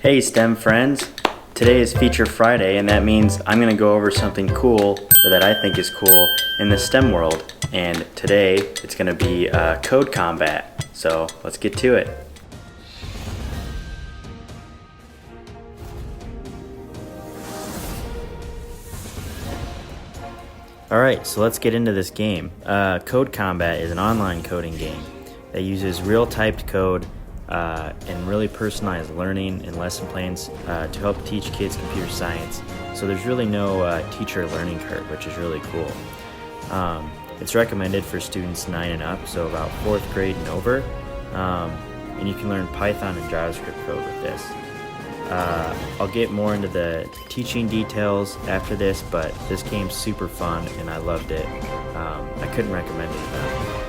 Hey STEM friends, today is Feature Friday, and that means I'm going to go over something cool, or that I think is cool, in the STEM world. And today it's going to be CodeCombat, so let's get to it. Alright, so let's get into this game. CodeCombat is an online coding game that uses real typed code and really personalized learning and lesson plans to help teach kids computer science. So there's really no teacher learning curve, which is really cool. It's recommended for students 9 and up, so about 4th grade and over. And you can learn Python and JavaScript code with this. I'll get more into the teaching details after this, but this game's super fun and I loved it. I couldn't recommend it enough.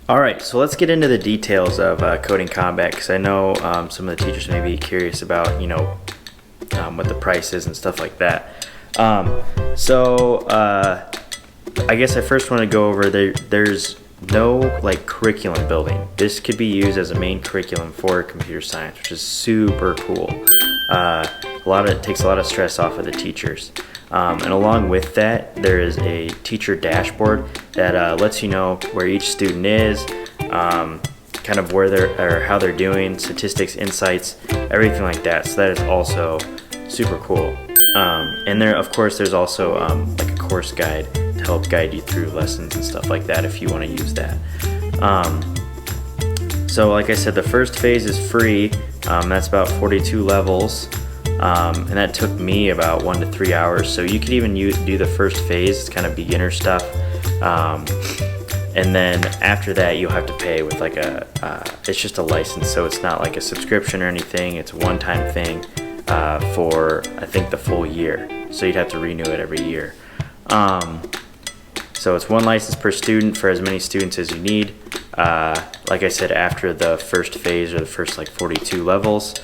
Alright, so let's get into the details of CodeCombat, because I know some of the teachers may be curious about, what the price is and stuff like that. I guess I first want to go over there's no curriculum building. This could be used as a main curriculum for computer science, which is super cool. It takes a lot of stress off of the teachers. And along with that, there is a teacher dashboard that lets you know where each student is, kind of where or how they're doing, statistics, insights, everything like that. So that is also super cool. And of course, there's also a course guide to help guide you through lessons and stuff like that if you want to use that. So like I said, the first phase is free. That's about 42 levels. And that took me about 1 to 3 hours. So you could even do the first phase. It's kind of beginner stuff. And then after that, you'll have to pay with it's just a license. So it's not like a subscription or anything. It's a one-time thing for, I think, the full year. So you'd have to renew it every year. So it's one license per student for as many students as you need. Like I said, after the first phase or the first 42 levels.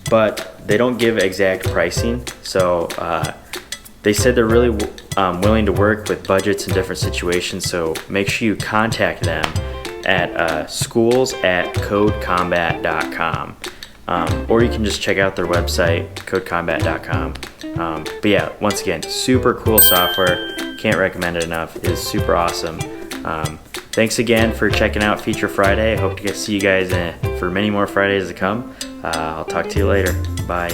But they don't give exact pricing, so they said they're really willing to work with budgets in different situations, so make sure you contact them at schools@codecombat.com, or you can just check out their website, codecombat.com. But yeah, once again, super cool software, can't recommend it enough, it is super awesome. Thanks again for checking out Feature Friday. I hope to see you guys for many more Fridays to come. I'll talk to you later. Bye.